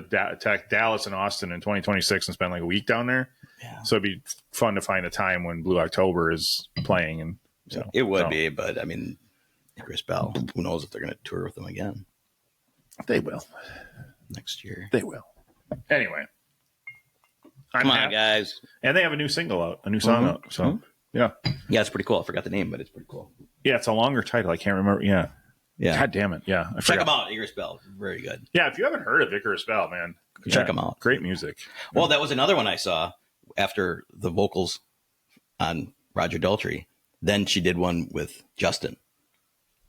Dallas and Austin in 2026 and spend like a week down there. Yeah. So it'd be fun to find a time when Blue October is playing, and so it would be. But I mean, Chris Bell. Who knows if they're going to tour with them again? They will. Next year. They will. Anyway. Come on, guys. And they have a new single out, a new song out. So, yeah. Yeah, it's pretty cool. I forgot the name, but it's pretty cool. Yeah, it's a longer title. I can't remember. Yeah. Yeah. God damn it. Yeah. Check them out. Icarus Bell. Very good. Yeah, if you haven't heard of Icarus Bell, man. Check them out. Great music. Well, that was another one I saw after the vocals on Roger Daltrey. Then she did one with Justin.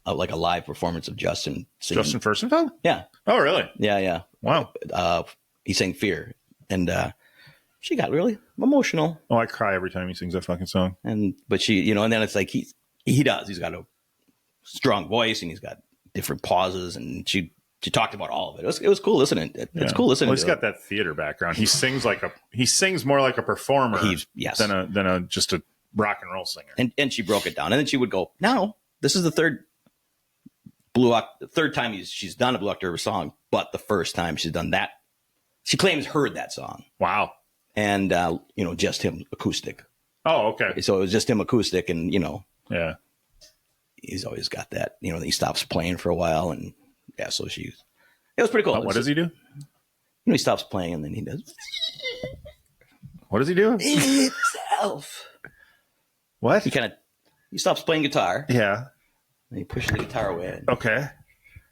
Like a live performance of Justin singing. Justin Furstenfeld? Yeah. Oh, really? Yeah. Wow. He sang Fear. And she got really emotional. Oh, I cry every time he sings that fucking song. But she, and then it's like he does. He's got a strong voice and he's got different pauses. And she talked about all of it. It was cool listening. It's cool listening. Well, he's got that theater background. He sings more like a performer than a just a rock and roll singer. And she broke it down. And then she would go, "No, this is the third time she's done a Blue October song, but the first time she's done that, she claims heard that song." Wow. And, just him acoustic. Oh, okay. So it was just him acoustic and, yeah, he's always got that, he stops playing for a while. And yeah, so it was pretty cool. What does he do? He stops playing and then he does. What does he do? Itself. What? He stops playing guitar. Yeah. And he pushes the guitar away. Okay.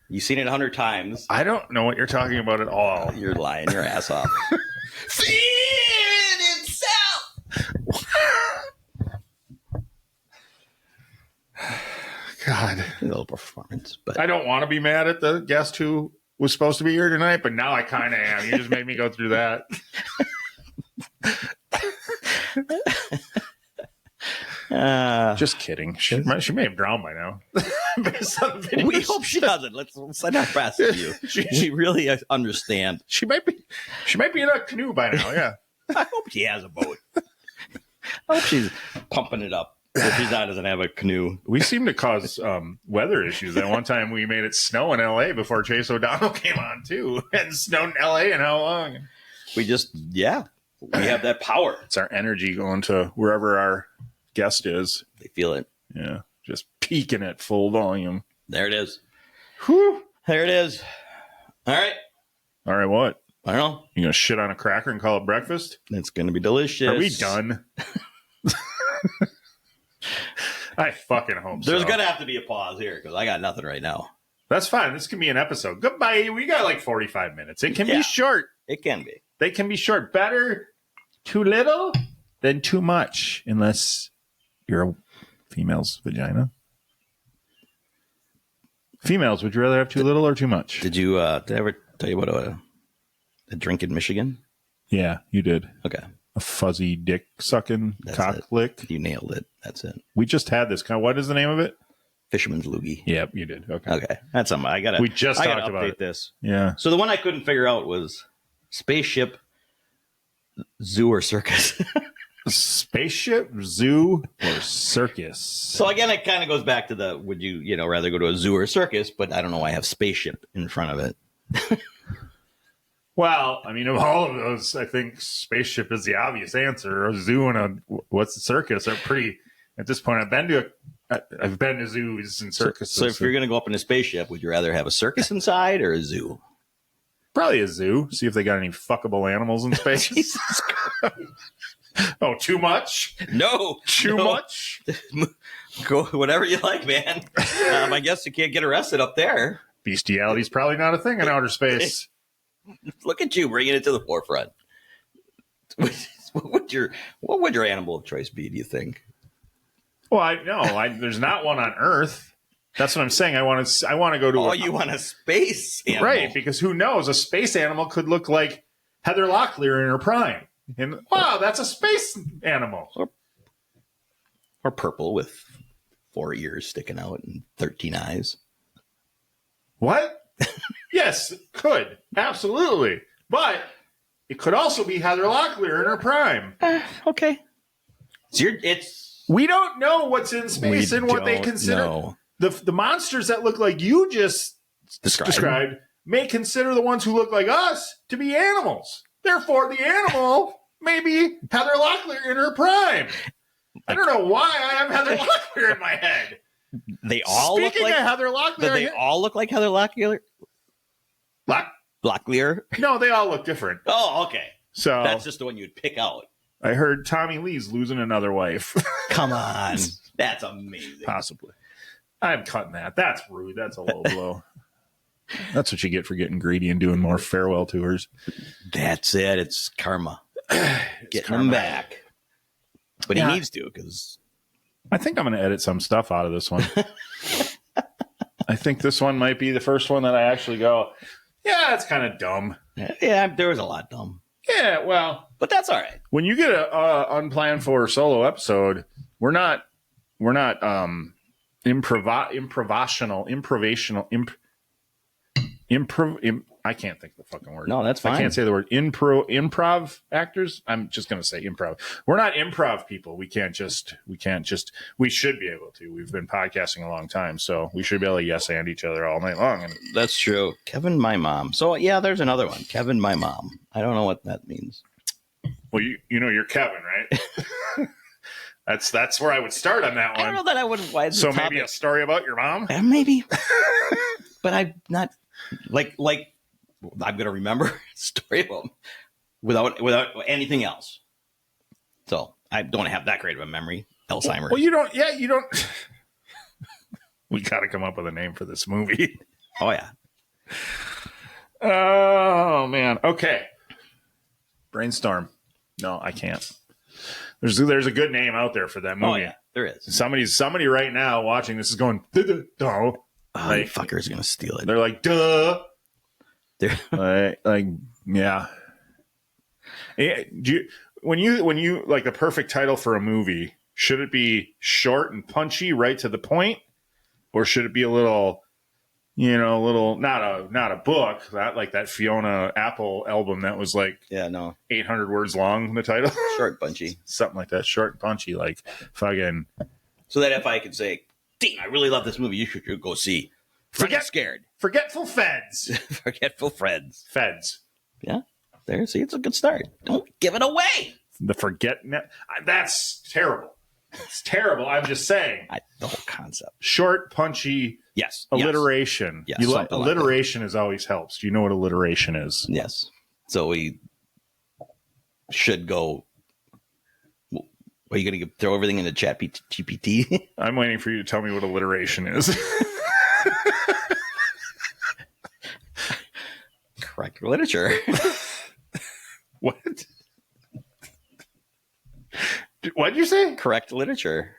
You've seen it 100 times. I don't know what you're talking about at all. You're lying your ass off. Feeling itself. God. A little performance, but I don't want to be mad at the guest who was supposed to be here tonight, but now I kind of am. You just made me go through that. Just kidding. She may have drowned by now. We hope she doesn't. Let's send our best to you. We really understand. She might be in a canoe by now. Yeah. I hope she has a boat. I hope she's pumping it up. If she doesn't have a canoe. We seem to cause weather issues. That one time we made it snow in L.A. before Chase O'Donnell came on too. It hadn't snowed in L.A. in how long? We have that power. It's our energy going to wherever our guest is. They feel it. Yeah, just peaking at full volume. There it is. Whew. There it is. All right, what? I don't know. You gonna shit on a cracker and call it breakfast? It's gonna be delicious. Are we done? I fucking hope There's gonna have to be a pause here because I got nothing right now. That's fine. This can be an episode. Goodbye. We got like 45 minutes. It can be short. It can be. They can be short. Better too little than too much, unless you're a female's vagina. Females, would you rather have too little or too much? Did I ever tell you about a drink in Michigan? Yeah, you did. Okay. A fuzzy dick sucking cock lick. You nailed it. That's it. We just had this. What is the name of it? Fisherman's Loogie. Yep, you did. Okay. That's something. We just talked about update this. Yeah. So the one I couldn't figure out was spaceship, zoo, or circus. Spaceship, zoo, or circus. So again, it kind of goes back to would you rather go to a zoo or a circus? But I don't know why I have spaceship in front of it. Well, I mean, of all of those, I think spaceship is the obvious answer. A zoo and what's the circus are pretty. At this point, I've been to zoos and circuses. So if you're going to go up in a spaceship, would you rather have a circus inside or a zoo? Probably a zoo. See if they got any fuckable animals in space. Jesus Christ. Oh, too much? No. Too no. much? Go whatever you like, man. I guess you can't get arrested up there. Bestiality's probably not a thing in outer space. Look at you bringing it to the forefront. What would your animal of choice be, do you think? Well, there's not one on Earth. That's what I'm saying. I want to go to. You want a space animal, right? Because who knows? A space animal could look like Heather Locklear in her prime, and wow, that's a space animal. Or purple with 4 ears sticking out and 13 eyes. What? Yes, could absolutely, but it could also be Heather Locklear in her prime. Okay. We don't know what's in space and what they consider. Know. The monsters that look like you just described may consider the ones who look like us to be animals. Therefore, the animal may be Heather Locklear in her prime. I don't know why I have Heather Locklear in my head. They all Speaking look like of Heather Locklear. They all look like Heather Locklear? Locklear? No, they all look different. Oh, okay. So that's just the one you'd pick out. I heard Tommy Lee's losing another wife. Come on. That's amazing. Possibly. I'm cutting that. That's rude. That's a low blow. That's what you get for getting greedy and doing more farewell tours. That's it. It's karma. Getting him back. But he needs to, because I think I'm going to edit some stuff out of this one. I think this one might be the first one that I actually go, yeah, it's kind of dumb. Yeah, there was a lot dumb. Yeah, well. But that's all right. When you get a unplanned for solo episode, we're not I can't think of the fucking word. No, that's fine. I can't say the word improv actors. I'm just going to say improv. We're not improv people. We should be able to. We've been podcasting a long time, so we should be able to yes and each other all night long. And that's true. Kevin, my mom. So yeah, there's another one. Kevin, my mom. I don't know what that means. Well, you know you're Kevin, right? That's where I would start on that one. I don't know that I would. So maybe a story about your mom? Maybe. But I'm not like I'm going to remember a story about him without anything else. So I don't have that great of a memory. Alzheimer's. Well, you don't. Yeah, you don't. We got to come up with a name for this movie. Oh, yeah. Oh, man. Okay. Brainstorm. No, I can't. There's a good name out there for that movie. Oh, yeah, there is. Somebody right now watching this is going, duh. Like, fucker's going to steal it. They're like, duh. like, yeah. When you like the perfect title for a movie, should it be short and punchy, right to the point, or should it be a little not a book, that like that Fiona Apple album that was like 800 words long, the title? Short, punchy, something like that. Short and punchy, like fucking. So that if I could say, "Dang, I really love this movie. You should go see." Forgetful Feds. Forgetful Feds. Yeah, there. See, it's a good start. Don't give it away. That's terrible. It's terrible. I'm just saying. The whole concept. Short, punchy. Yes. Alliteration. Yes. Alliteration is always helps. Do you know what alliteration is? Yes. So we should go. Are you going to throw everything into Chat GPT? I'm waiting for you to tell me what alliteration is. Correct literature. What? What'd you say? Correct literature.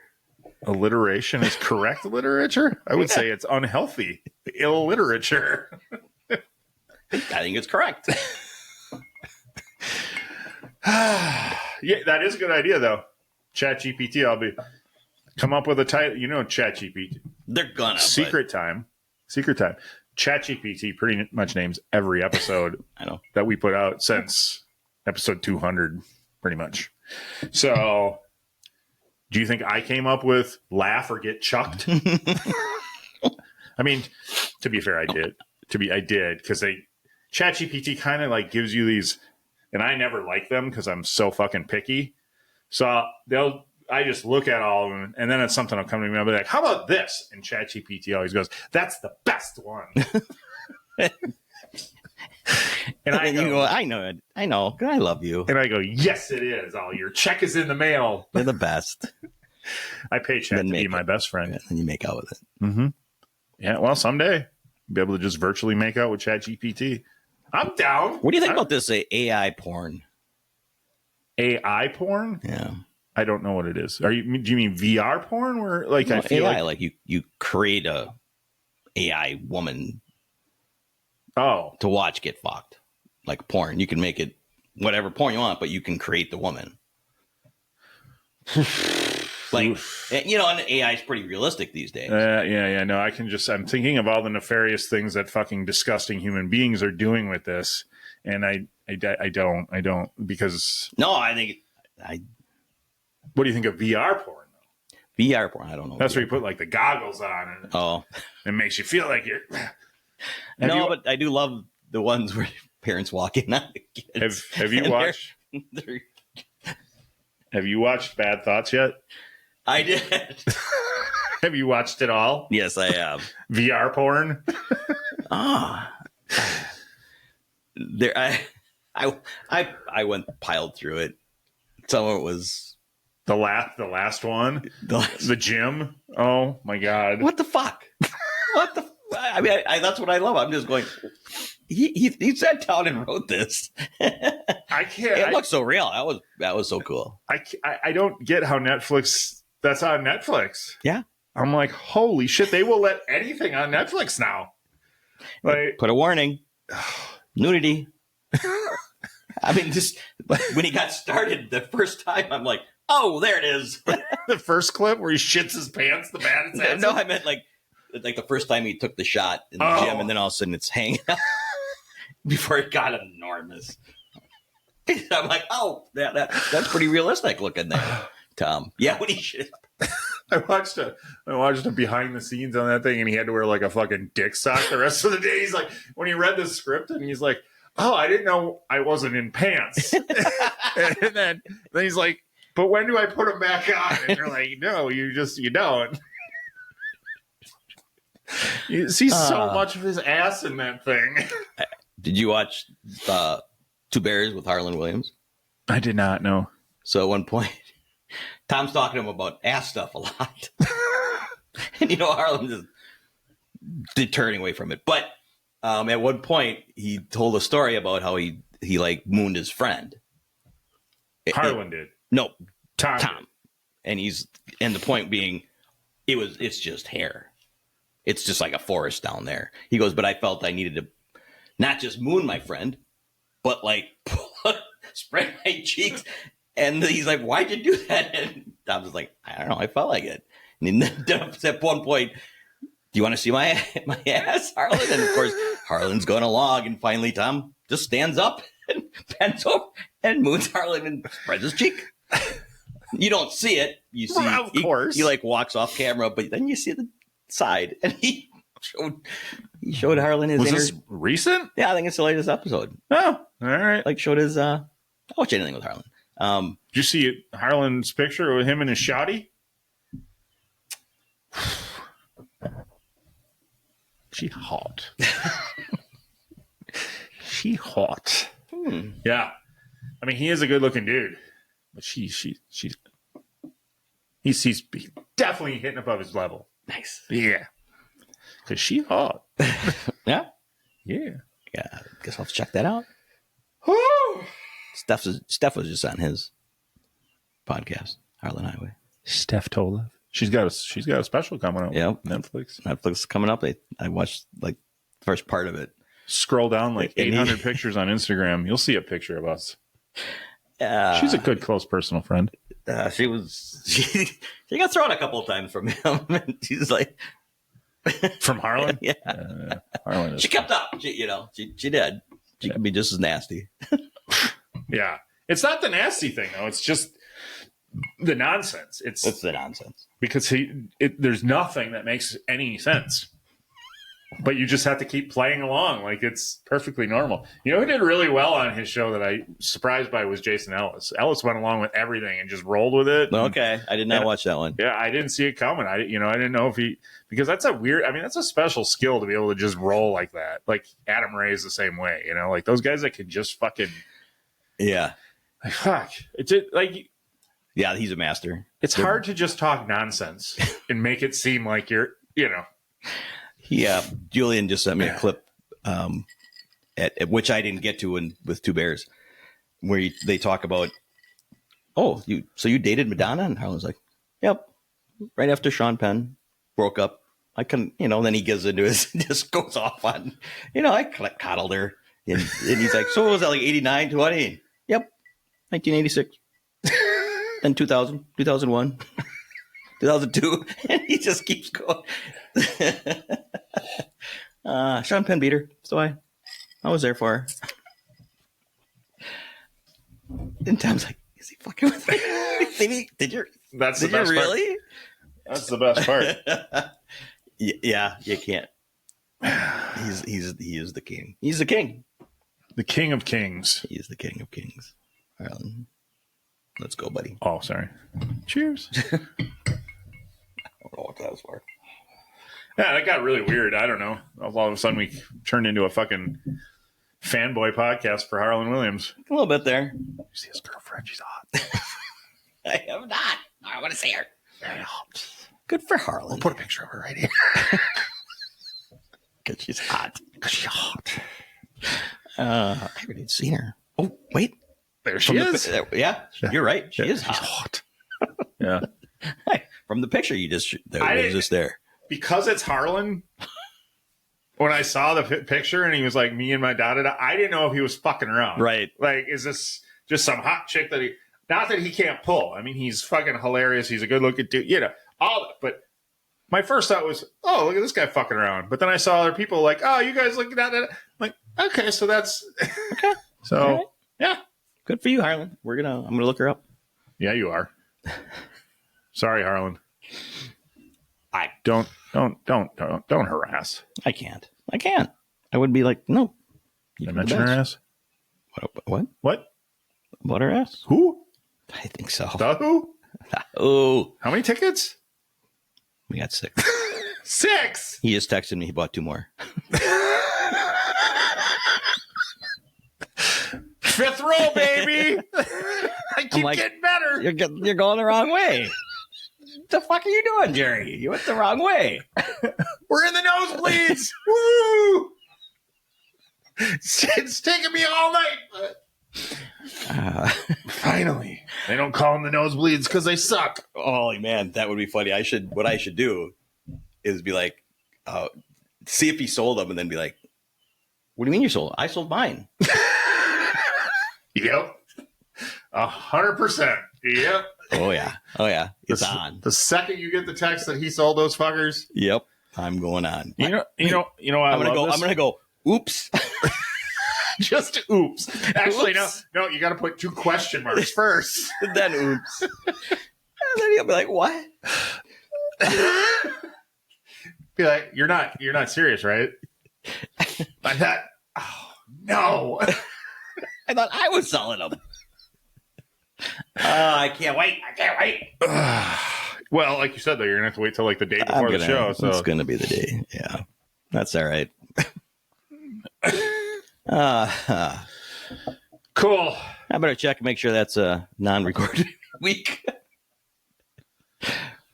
Alliteration is correct literature? I would say it's unhealthy. Ill literature. I think it's correct. Yeah, that is a good idea, though. ChatGPT, come up with a title. You know, ChatGPT. They're gonna. Secret time. ChatGPT pretty much names every episode I know that we put out since episode 200, pretty much. So, do you think I came up with laugh or get chucked? I mean, to be fair, I did. I did because ChatGPT kind of like gives you these, and I never like them because I'm so fucking picky. So I just look at all of them, and then it's something will come to me. I'll be like, "How about this?" And ChatGPT always goes, "That's the best one." And then you go, I know it. I know. I love you. And I go, yes, it is. Oh, your check is in the mail. You're the best. I pay Chat to be my best friend. And you make out with it. Mm-hmm. Yeah, well, someday I'll be able to just virtually make out with ChatGPT. I'm down. What do you think about this AI porn? AI porn? Yeah. I don't know what it is. Do you mean VR porn? Where like I feel AI, like you create a AI woman to watch get fucked. Like porn. You can make it whatever porn you want, but you can create the woman. Like, you know, and AI is pretty realistic these days. Yeah. No, I'm thinking of all the nefarious things that fucking disgusting human beings are doing with this. And I don't because. No, I think What do you think of VR porn though? VR porn. I don't know. That's where you put like the goggles on and it makes you feel like you're. But I do love the ones where parents walk in on the kids. Have you watched? Have you watched Bad Thoughts yet? I did. Have you watched it all? Yes, I have. VR porn? There, I went piled through it. Some of it was the last one, the gym. Oh my god! What the fuck? What the? I mean, that's what I love. I'm just going. He sat down and wrote this. I can't. It looks so real. That was so cool. I don't get how Netflix. That's on Netflix. Yeah. I'm like, holy shit! They will let anything on Netflix now. Like, put a warning. Nudity. I mean, just when he got started the first time, I'm like, oh, there it is. The first clip where he shits his pants, the bad assassin. No, I meant like the first time he took the shot in the gym, and then all of a sudden it's hanging out before it got enormous. I'm like, oh, that's pretty realistic looking there, Tom. Yeah, when he shit. I watched a behind the scenes on that thing, and he had to wear like a fucking dick sock the rest of the day. He's like, when he read the script, and he's like, oh, I didn't know I wasn't in pants. And then he's like, but when do I put them back on? And you're like, no, you don't. You see so much of his ass in that thing. Did you watch Two Bears with Harland Williams? I did not know. So at one point, Tom's talking to him about ass stuff a lot. And, Harlan just turning away from it. But at one point, he told a story about how he like mooned his friend. Harlan did. No, Tom. And the point being, it's just hair. It's just like a forest down there. He goes, but I felt I needed to not just moon my friend, but like spray my cheeks. And he's like, why'd you do that? And Tom's just like, I don't know. I felt like it. And then at one point, do you want to see my ass, Harlan? And of course, Harlan's going along. And finally, Tom just stands up and bends over and moons Harlan and spreads his cheek. You don't see it. You see, well, of course. He like walks off camera, but then you see the side. And he showed Harlan his Was this recent? Yeah, I think it's the latest episode. Oh, all right. Like showed his, I'll watch anything with Harlan. Did you see Harlan's picture with him and his shotty? She hot. She hot. Yeah. I mean, he is a good looking dude, but he's definitely hitting above his level. Nice. Yeah. Cause she hot. Yeah. Yeah. Yeah. Guess I'll have to check that out. Steph was just on his podcast, Harlan Highway. Steph Tolev. She's got a special coming out. Yeah, Netflix coming up. I watched like the first part of it. Scroll down like 800 pictures on Instagram. You'll see a picture of us. She's a good close personal friend. She got thrown a couple of times from him. And she's like, from Harlan. Yeah, Harlan. She kept up. She did. She can be just as nasty. Yeah, it's not the nasty thing though. It's just the nonsense. It's the nonsense because there's nothing that makes any sense. but you just have to keep playing along like it's perfectly normal. You know who did really well on his show that I was surprised by was Jason Ellis. Ellis went along with everything and just rolled with it. Okay, I did not watch that one. Yeah, I didn't see it coming. I didn't know if he, because that's that's a special skill to be able to just roll like that. Like Adam Ray is the same way, like those guys that can just fucking, yeah, like fuck. It's like, yeah, he's a master. It's hard to just talk nonsense and make it seem like you're, Yeah, Julian just sent me a clip, at which I didn't get to with Two Bears, where they talk about, you dated Madonna, and Harlan's like, yep, right after Sean Penn broke up, I couldn't, then he gets into his, just goes off on, I coddled her, and he's like, so what was that, like 89, 20? Yep, 1986, then 2000, 2001. 2002, and he just keeps going. Sean Penn beat her, so I was there for her. And Tom's like, "Is he fucking with me? Did you? That's the best really? Part. That's the best part. Yeah, you can't. He is the king. He's the king. The king of kings. He is the king of kings. Let's go, buddy. Oh, sorry. Cheers. I don't know what that was for. Yeah, that got really weird. I don't know. All of a sudden, we turned into a fucking fanboy podcast for Harland Williams. A little bit there. You see his girlfriend? She's hot. I have not. I want to see her. Very hot. Good for Harland. We'll put a picture of her right here. Because she's hot. Because she's hot. I haven't seen her. Oh, wait. There she is. Yeah, you're right. She is she's hot. Yeah. From the picture you just was just there. Because it's Harlan, when I saw the picture and he was like, me and my da-da-da, I didn't know if he was fucking around. Right. Like, is this just some hot chick that not that he can't pull. I mean, he's fucking hilarious. He's a good looking dude, all that. But my first thought was, oh, look at this guy fucking around. But then I saw other people like, oh, you guys look at that. I'm like, okay, so that's okay. So, right. Yeah. Good for you, Harlan. I'm going to look her up. Yeah, you are. Sorry, Harlan. I don't harass. I can't. I would be like, no. Did I mention her ass? What? What? About her ass? Who? I think so. The who? Oh. How many tickets? We got 6. 6? He just texted me. He bought 2 more. 5th row, baby. I keep getting better. You're going the wrong way. What the fuck are you doing, Jerry? You went the wrong way. We're in the nosebleeds. Woo! It's taking me all night. Finally. They don't call them the nosebleeds because they suck. Oh, man, that would be funny. What I should do is be like, see if he sold them and then be like, what do you mean you sold? I sold mine. Yep. 100%. Yep. Oh yeah. It's on. The second you get the text that he sold those fuckers. Yep. I'm going on. I'm gonna go, oops. Just oops. Actually, no, you gotta put 2 question marks first. And then oops. And then he'll be like, what? Be like, you're not serious, right? I thought, oh no. I thought I was selling them. I can't wait. Well, like you said, though, you're going to have to wait till like the day before the show. So it's going to be the day. Yeah. That's all right. Cool. I better check and make sure that's a non-recorded week.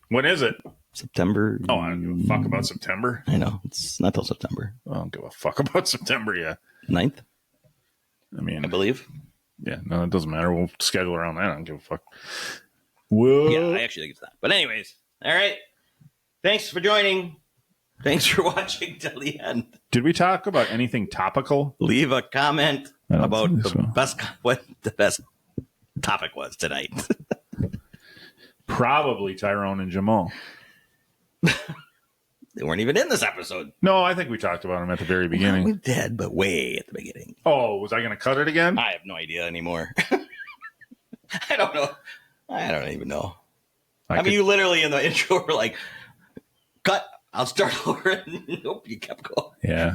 When is it? September. Oh, I don't give a fuck about September. I know. It's not till September. I don't give a fuck about September, yeah. 9th? I mean, I believe. Yeah, no, it doesn't matter. We'll schedule around that. I don't give a fuck. Whoa. Yeah, I actually think it's that. But anyways, all right. Thanks for joining. Thanks for watching till the end. Did we talk about anything topical? Leave a comment about what the best topic was tonight. Probably Tyrone and Jamal. They weren't even in this episode. No, I think we talked about them at the very beginning. We did, but way at the beginning. Oh, was I going to cut it again? I have no idea anymore. I don't know. I don't even know. I mean, you literally in the intro were like, cut. I'll start over. Nope, you kept going. Yeah,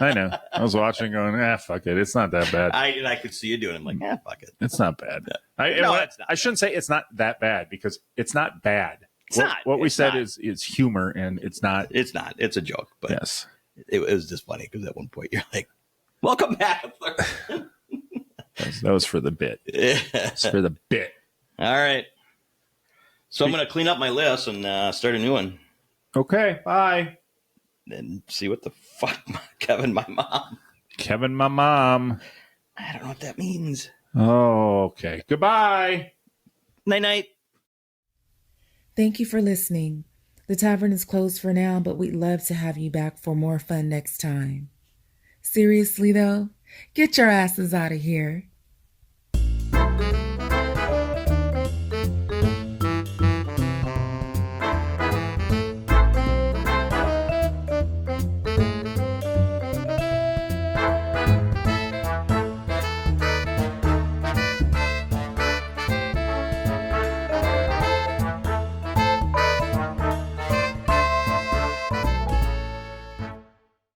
I know. I was watching going, fuck it. It's not that bad. I could see you doing it. I'm like, fuck it. It's not bad. No, it's not I shouldn't say it's not that bad because it's not bad. What we said is humor, and it's not. It's not. It's a joke. But yes, it was just funny because at one point you're like, welcome back. that was for the bit. It's for the bit. All right. So I'm going to clean up my list and start a new one. Okay, bye. And see what the fuck Kevin, my mom. Kevin, my mom. I don't know what that means. Oh, okay. Goodbye. Night-night. Thank you for listening. The tavern is closed for now, but we'd love to have you back for more fun next time. Seriously, though, get your asses out of here.